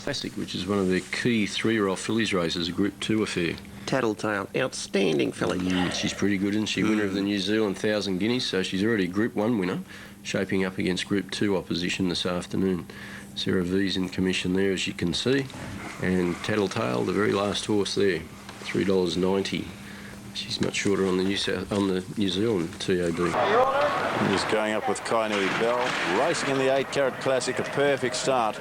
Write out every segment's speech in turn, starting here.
Classic, which is one of their key 3-year-old fillies races, a Group 2 affair. Tattletale, outstanding filly. She's pretty good, isn't she? Winner of the New Zealand 1,000 Guineas, so she's already Group 1 winner, shaping up against Group 2 opposition this afternoon. Sarah V's in commission there, as you can see, and Tattletale, the very last horse there, $3.90. She's much shorter on the New Zealand TAB. He's going up with Kainui Bell, racing in the 8 Carat Classic, a perfect start.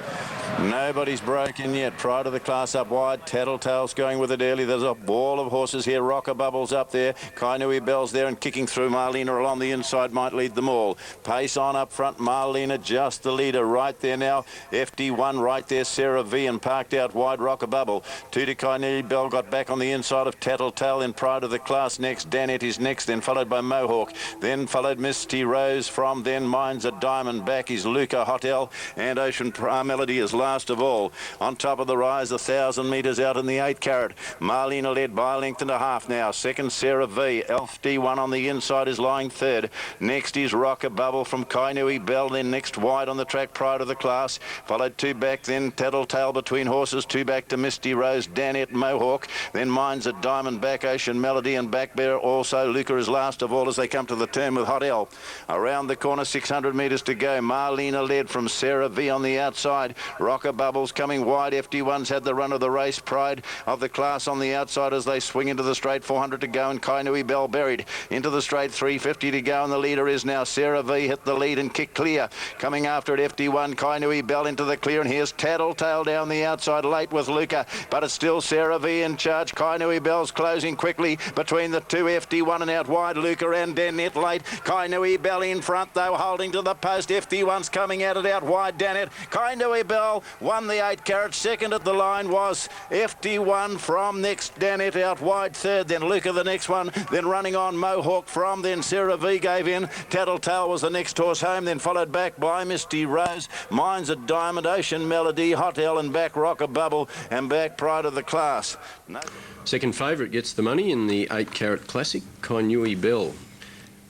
Nobody's broken yet. Pride of the class up wide. Tattletale's going with it early. There's a ball of horses here. Rocker Bubbles up there. Kainui Bell's there and kicking through. Marlena along the inside might lead them all. Pace on up front. Marlena just the leader right there now. FD1 right there. Sarah V and parked out wide. Rocker Bubble. 2 to Kainui Bell. Got back on the inside of Tattletale. In Pride of the class next. Danet is next. Then followed by Mohawk. Then followed Misty Rose from then Mine's a Diamond. Back is Luca Hotel. And Ocean Melody is last of all. On top of the rise, 1,000 metres out in the 8 Carat. Marlena led by a length and a half now. Second, Sarah V. Elf D1 on the inside is lying third. Next is Rocker Bubble from Kainui Bell. Then next wide on the track, Pride of the class. Followed 2 back, then Tattletale between horses. 2 back to Misty Rose, Danet, Mohawk. Then Mine's a Diamond, back Ocean Melody and back Bear. Also, Luca is last of all as they come to the turn with Hot L. Around the corner, 600 metres to go. Marlena led from Sarah V on the outside. Rocker Bubbles coming wide. FD1's had the run of the race. Pride of the class on the outside as they swing into the straight. 400 to go and Kainui Bell buried into the straight. 350 to go and the leader is now Sarah V. Hit the lead and kicked clear. Coming after it, FD1, Kainui Bell into the clear, and here's Tattletale down the outside late with Luca, but it's still Sarah V in charge. Kainui Bell's closing quickly between the 2, FD1 and out wide Luca and Danet late. Kainui Bell in front though, holding to the post. FD1's coming at it out wide. Danet. Kainui Bell won the 8 Carat. Second at the line was FD1 from next Danet out wide third. Then Luca the next one. Then running on Mohawk from then Sarah V gave in. Tattletale was the next horse home. Then followed back by Misty Rose. Mine's a Diamond, Ocean Melody, Hot L and back Rocker Bubble and back Pride of the class. No. Second favourite gets the money in the 8 Carat Classic, Kainui Bell.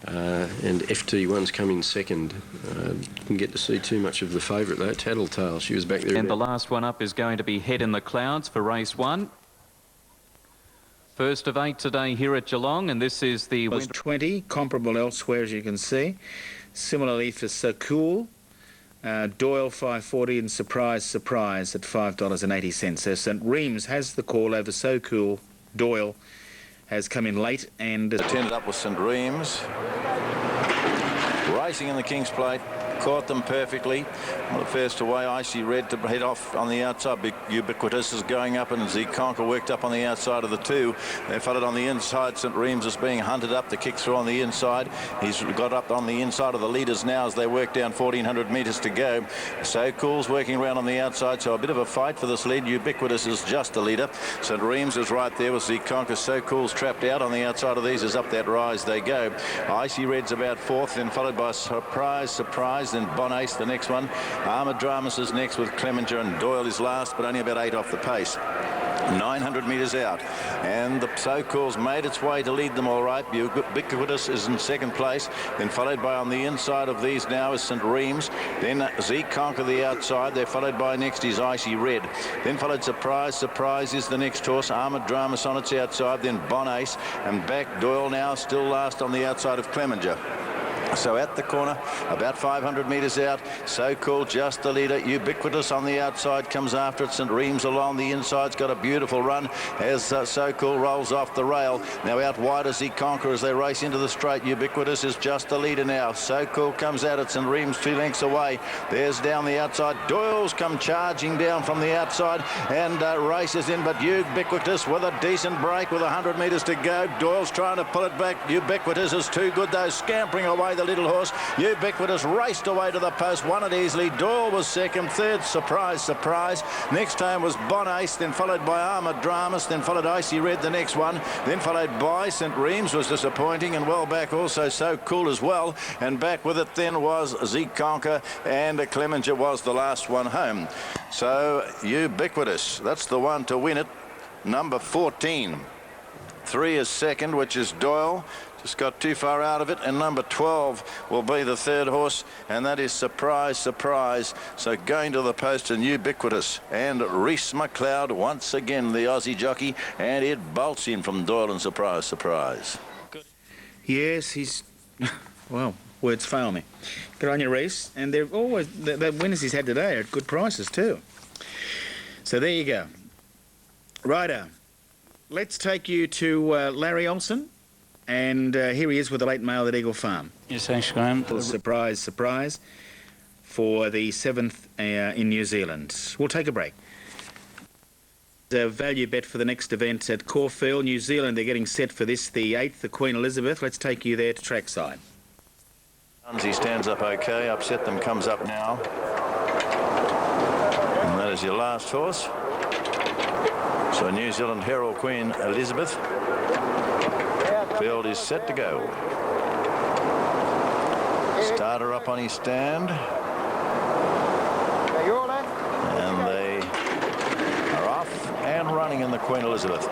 And FT1's coming second. Didn't get to see too much of the favourite though, Tattletale. She was back there. And the last one up is going to be Head in the Clouds for race 1. First of 8 today here at Geelong, and this is the... Was 20, comparable elsewhere as you can see. Similarly for So Cool, Doyle 540 and Surprise Surprise at $5.80. So St Reems has the call over So Cool. Doyle has come in late and... Attended up with St Reems. Racing in the King's Plate. Caught them perfectly. Well, the first away, Icy Red to head off on the outside. Big Ubiquitous is going up, and Conquer worked up on the outside of the 2. They followed on the inside. St Reems is being hunted up. The kick through on the inside. He's got up on the inside of the leaders now as they work down 1,400 metres to go. So Cool's working around on the outside, so a bit of a fight for this lead. Ubiquitous is just the leader. St Reems is right there with Conquer. So Cool's trapped out on the outside of these as up that rise they go. Icy Red's about 4th, then followed by Surprise Surprise. Then Bonace, the next one. Armour Dramas is next with Clemenger, and Doyle is last, but only about 8 off the pace. 900 metres out, and the So-Call's made its way to lead them all right. Ubiquitous is in second place, then followed by on the inside of these now is St Reems, then Conquer the outside. They're followed by next is Icy Red, then followed Surprise Surprise is the next horse. Armoured Dramas on its outside, then Bonace, and back Doyle now still last on the outside of Clemenger. So at the corner, about 500 metres out, So Cool just the leader. Ubiquitous on the outside comes after it. St Reems along the inside's got a beautiful run as So Cool rolls off the rail. Now out wide as Conquer as they race into the straight. Ubiquitous is just the leader now. So Cool comes at it. St Reems 2 lengths away. There's down the outside. Doyle's come charging down from the outside and races in, but Ubiquitous with a decent break with 100 metres to go. Doyle's trying to pull it back. Ubiquitous is too good though, scampering away the little horse. Ubiquitous raced away to the post, won it easily. Doyle was second, third Surprise Surprise. Next time was Bonace, then followed by Armoured Dramas, then followed Icy Red the next one, then followed by St Reems was disappointing, and well back also So Cool as well, and back with it then was Conquer, and Clemenger was the last one home. So Ubiquitous, that's the one to win it, number 14. 3 is second, which is Doyle. Just got too far out of it, and number 12 will be the third horse, and that is Surprise, Surprise. So going to the post and Ubiquitous, and Reese McLeod once again, the Aussie jockey, and it bolts in from Doyle and Surprise, Surprise. Yes, he's... well, words fail me. Good on you, Reese. And they're always... the winners he's had today are at good prices too. So there you go. Righto. Let's take you to Larry Olsen. And here he is with the late mail at Eagle Farm. Yes, thanks, Graham. Surprise, surprise, for the 7th in New Zealand. We'll take a break. A value bet for the next event at Caulfield, New Zealand. They're getting set for this, the 8th, the Queen Elizabeth. Let's take you there to trackside. He stands up okay. Upset Them comes up now. And that is your last horse. So New Zealand Herald Queen Elizabeth. Field is set to go. Starter up on his stand. And they are off and running in the Queen Elizabeth.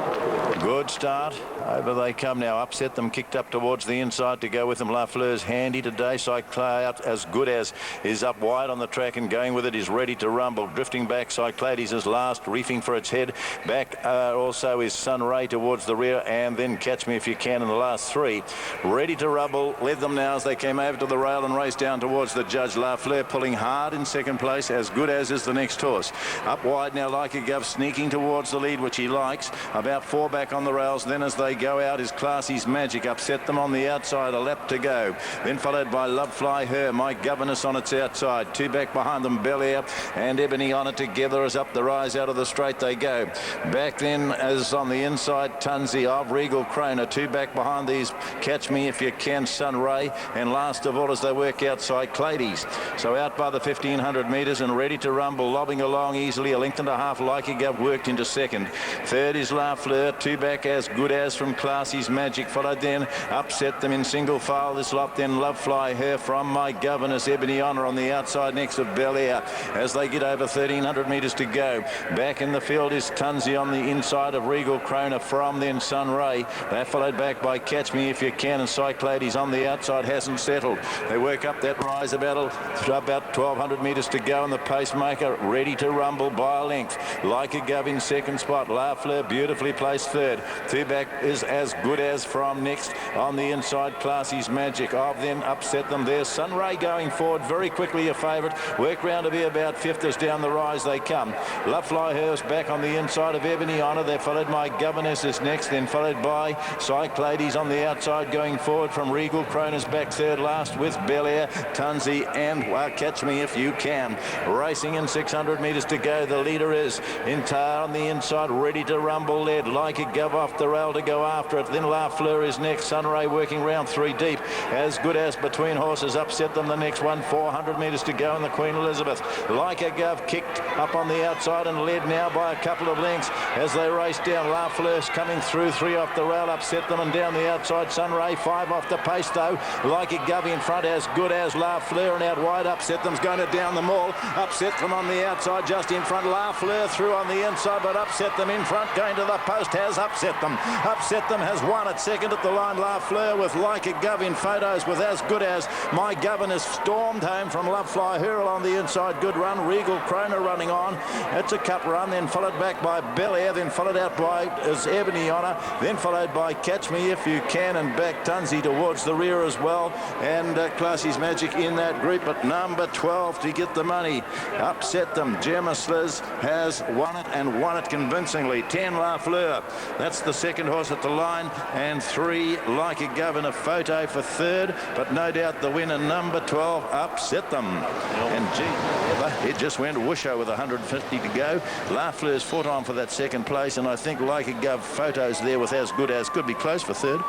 Good start. Over they come now. Upset Them kicked up towards the inside to go with them. Lafleur's handy today. Cyclades as good as is up wide on the track and going with it is ready to rumble. Drifting back. Cyclades is last, reefing for its head. Back also is Sunray towards the rear, and then Catch Me If You Can in the last three. Ready to rumble. Led them now as they came over to the rail and raced down towards the judge. Lafleur pulling hard in second place. As good as is the next horse. Up wide now, Like a Gov sneaking towards the lead, which he likes. About 4 back on the rails. Then as they go out is Classy's Magic. Upset Them on the outside, a lap to go. Then followed by Love Fly Her, My Governess on its outside. 2 back behind them, Bel Air and Ebony on it together as up the rise out of the straight they go. Back then as on the inside, Tunzi of Regal Croner. 2 back behind these, Catch Me If You Can, Sunray. And last of all as they work outside, Clades. So out by the 1500 metres and ready to rumble, lobbing along easily. A length and a half, Like a Gov worked into second. Third is Lafleur. 2 back as good as from Classy's Magic. Followed then Upset Them in single file this lot. Then Love Fly Her from My Governess. Ebony Honor on the outside next of Bel Air as they get over 1300 metres to go. Back in the field is Tunzi on the inside of Regal Croner from then Sunray. They're followed back by Catch Me If You Can, and Cyclades on the outside hasn't settled. They work up that rise about 1200 metres to go, and the pacemaker ready to rumble by a length. Like a Gov in second spot. Lafleur beautifully placed third. 2 back is as good as from next on the inside, Classy's Magic. Of then Upset Them. There's Sunray going forward very quickly, a favourite. Work round to be about 5th as down the rise they come. Love Fly Her's back on the inside of Ebony Honor. They're followed by Governess is next, then followed by Cyclades on the outside going forward from Regal Croner's back third last with Bel Air, Tunzi and Catch Me If You Can. Racing in 600 metres to go. The leader is Intar on the inside, ready to rumble, led Like a Gov off the rail to go after it. Then Lafleur is next. Sunray working round 3 deep. As good as between horses. Upset Them the next one. 400 metres to go in the Queen Elizabeth. Like a Gov kicked up on the outside and led now by a couple of lengths as they race down. Lafleur's coming through. 3 off the rail. Upset Them and down the outside. Sunray 5 off the pace though. Like a Gov in front, as good as Lafleur, and out wide Upset Them's going to down them all. Upset Them on the outside just in front. Lafleur through on the inside, but Upset Them in front going to the post has Upset Them. Upset Them has won at second at the line. Lafleur with Like a Gov in photos with as good as My Governess stormed home from Love Fly Her on the inside. Good run. Regal Croner running on. It's a cut run, then followed back by Bel Air, then followed out by Ebony Honor, then followed by Catch Me If You Can, and back Tunzi towards the rear as well, and Classy's Magic in that group at number 12 to get the money. Upset Them. Gemma Sliz has won it and won it convincingly. 10 Lafleur. That's the second horse at the line, and 3 Like a Gov in a photo for third, but no doubt the winner, number 12, Upset Them. And gee, it just went whoosho with 150 to go. Lafleur's fought on for that second place, and I think Like a Gov photos there with as good as could be close for third.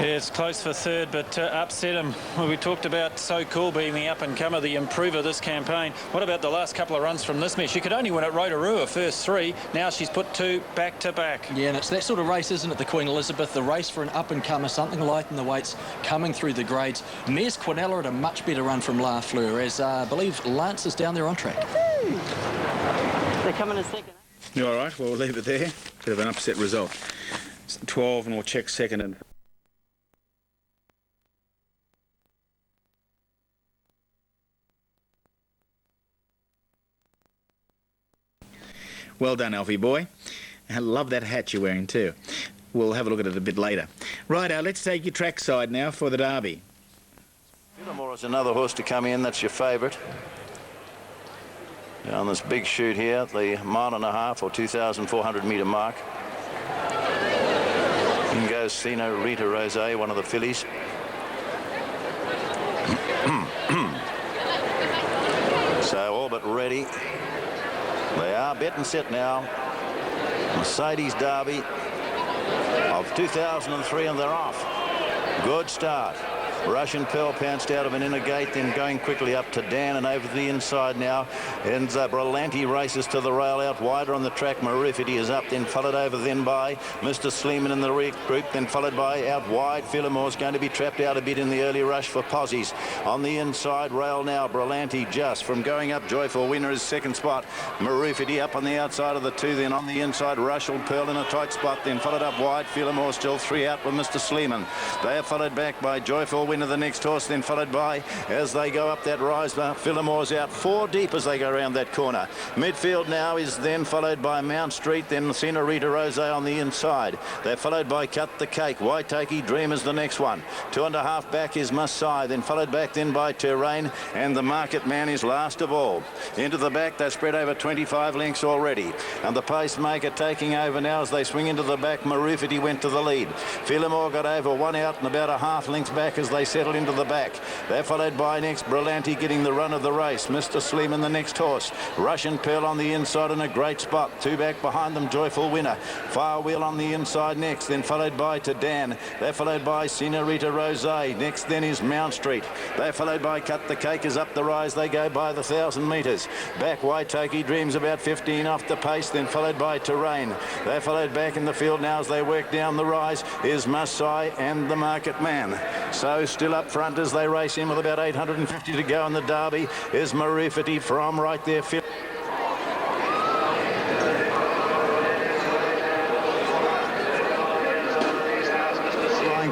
Yeah, it's close for third, but Upset Him. Well, we talked about So Cool being the up-and-comer, the improver this campaign. What about the last couple of runs from this mare? She could only win at Rotorua first 3. Now she's put 2 back-to-back. Yeah, and it's that sort of race, isn't it, the Queen Elizabeth? The race for an up-and-comer, something light in the weights, coming through the grades. Mares Quinella at a much better run from Lafleur, as I believe Lance is down there on track. They're coming in second. You all right? Well, we'll leave it there. Bit of an upset result. 12, and we'll check second and Well done, Alfie boy. I love that hat you're wearing too. We'll have a look at it a bit later. Righto, let's take your trackside now for the Derby. Phillimore is another horse to come in. That's your favourite. On this big shoot here, the 1.5 or 2,400 metre mark. In goes Sino Rita Rose, one of the fillies. So all but ready. They are bet and set now. Mercedes Derby of 2003, and they're off. Good start. Russian Pearl pounced out of an inner gate, then going quickly up to Dan and over the inside now. And Brillanti races to the rail out wider on the track. Marifity is up, then followed over then by Mr. Sleeman in the rear group, then followed by out wide. Phillimore's going to be trapped out a bit in the early rush for Posies. On the inside rail now, Brillanti just from going up. Joyful Winner is second spot. Marifity up on the outside of the two, then on the inside Russian Pearl in a tight spot, then followed up wide. Phillimore still 3 out with Mr. Sleeman. They are followed back by Joyful Winner, the next horse, then followed by, as they go up that rise bar, Phillimore's out 4 deep as they go around that corner. Midfield now is then followed by Mount Street, then Senorita Rose on the inside. They're followed by Cut the Cake. Waitaki Dream is the next one. 2.5 back is Masai, then followed back then by Terrain, and the Market Man is last of all. Into the back, they spread over 25 lengths already, and the Pacemaker taking over now as they swing into the back. Marufity went to the lead. Phillimore got over 1 out and about a half length back as they settle into the back. They're followed by next Brillanti getting the run of the race. Mr. Sleeman the next horse. Russian Pearl on the inside in a great spot. 2 back behind them, Joyful Winner. Fire Wheel on the inside next, then followed by to Dan. They're followed by Senorita Rose. Next then is Mount Street. They're followed by Cut the Cake as up the rise they go by the 1,000 metres. Back Waitaki Dreams about 15 off the pace, then followed by Terrain. They're followed back in the field now as they work down the rise is Masai and the Market Man. So still up front as they race in with about 850 to go in the Derby is Marifity from right there.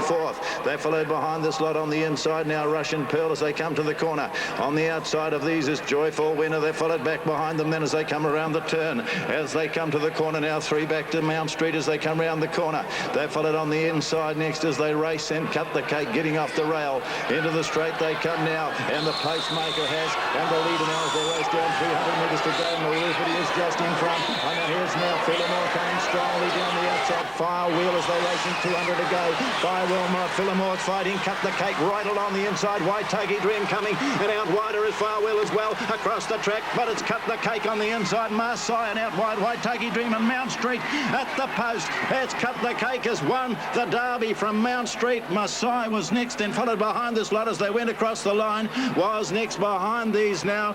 Fourth. They're followed behind this lot on the inside now. Russian Pearl as they come to the corner. On the outside of these is Joyful Winner. They're followed back behind them then as they come around the turn. As they come to the corner now, 3 back to Mount Street as they come around the corner. They're followed on the inside next as they race and Cut the Cake getting off the rail. Into the straight they come now, and the Pacemaker has, and the leader now as they race down 300 metres to go. Marufity is just in front. And here's now Phillimore coming strongly down the outside. Fire Wheel as they race in 200 to go. Fire Wilmot, Phillimore's fighting, Cut the Cake right along the inside. Waitaki Dream coming, and out wider is Fire Wheel as well across the track, but it's Cut the Cake on the inside. Marseille and out wide, Waitaki Dream and Mount Street at the post. It's Cut the Cake has won the Derby from Mount Street. Marseille was next and followed behind this lot as they went across the line. Was next behind these now.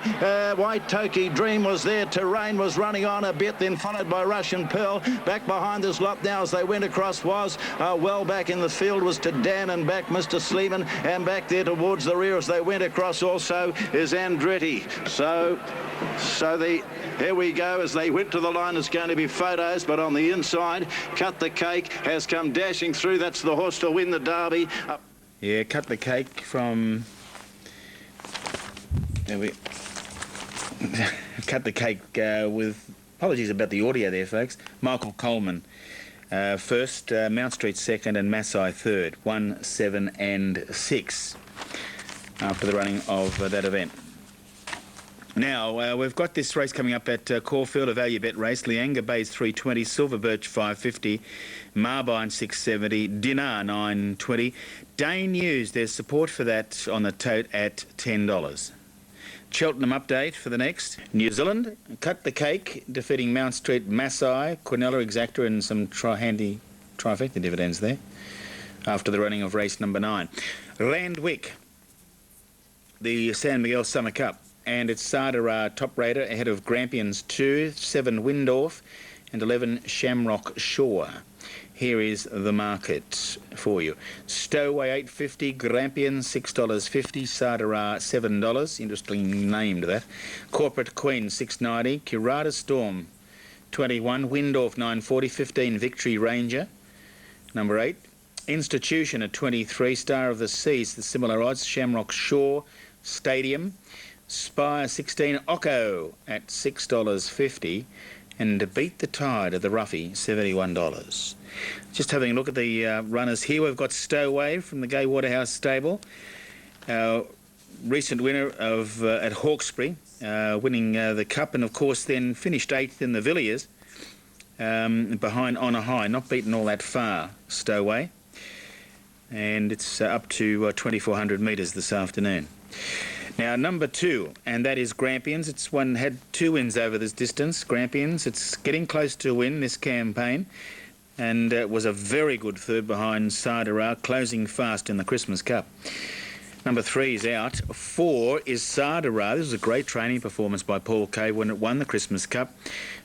Waitaki Dream was there. Terrain was running on a bit, then followed by Russian Pearl. Back behind this lot now as they went across was well back in the field was to Dan, and back Mr. Sleeman, and back there towards the rear as they went across also is Andretti. So here we go as they went to the line. It's going to be photos, but on the inside, Cut the Cake has come dashing through. That's the horse to win the Derby. Yeah, Cut the Cake from... There we... Cut the Cake with... Apologies about the audio there, folks. Michael Coleman first, Mount Street second, and Masai third. 1, 7 and 6 after the running of that event. Now, we've got this race coming up at Caulfield, a value bet race. Lianga Bay's 320, Silver Birch 550, Marbine 670, Dinar 920. Dane News, there's support for that on the tote at $10. Cheltenham update for the next. New Zealand, Cut the Cake, defeating Mount Street, Masai, Quinella Exacta, and some handy trifecta dividends there after the running of race number 9. Randwick, the San Miguel Summer Cup, and it's Sada top raider ahead of Grampians 2, 7 Windorf, and 11 Shamrock Shore. Here is the market for you. Stowaway $8.50, Grampian $6.50, Sadara $7. Interestingly named that. Corporate Queen $6.90, Curata Storm $21, Windorf $9.40, 15 Victory Ranger number 8. Institution at $23, Star of the Seas, the similar odds, Shamrock Shore Stadium, Spire 16, Occo at $6.50. And to beat the tide of the roughie, $71. Just having a look at the runners here, we've got Stowaway from the Gay Waterhouse stable. Recent winner of at Hawkesbury, winning the Cup, and of course then finished 8th in the Villiers, behind On a High, not beaten all that far, Stowaway. And it's up to 2,400 metres this afternoon. Now, number 2, and that is Grampians. It's had 2 wins over this distance, Grampians. It's getting close to a win this campaign, and it was a very good third behind Sardara, closing fast in the Christmas Cup. Number 3 is out. 4 is Sardara. This was a great training performance by Paul Kay when it won the Christmas Cup,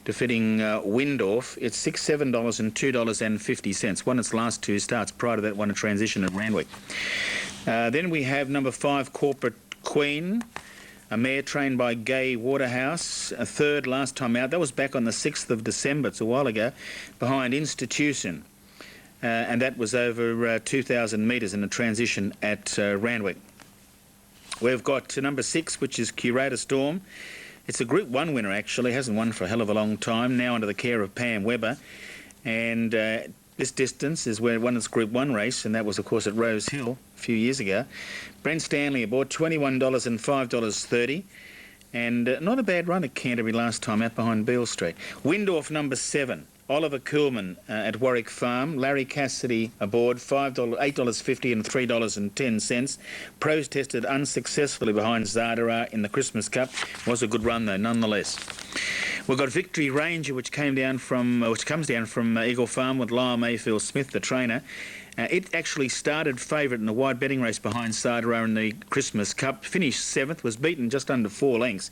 defeating Windorf. It's $6, $7 and $2.50. Won its last 2 starts. Prior to that, won a transition at Randwick. Then we have number 5, Corporate Queen, a mare trained by Gay Waterhouse, a third last time out. That was back on the 6th of December, it's a while ago, behind Institution. And that was over 2,000 metres in a transition at Randwick. We've got number 6, which is Carat Storm. It's a Group 1 winner, actually. Hasn't won for a hell of a long time. Now under the care of Pam Webber. And this distance is where it won its Group 1 race, and that was, of course, at Rose Hill a few years ago. Brent Stanley aboard, $21 and $5.30. And not a bad run at Canterbury last time, out behind Beale Street. Windorf, number 7. Oliver Kuhlman at Warwick Farm. Larry Cassidy aboard, $8.50 and $3.10. Pros tested unsuccessfully behind Zardara in the Christmas Cup. Was a good run though, nonetheless. We've got Victory Ranger, which comes down from Eagle Farm with Lyle Mayfield Smith, the trainer. It actually started favourite in the wide betting race behind Sardara in the Christmas Cup. Finished 7th, was beaten just under 4 lengths.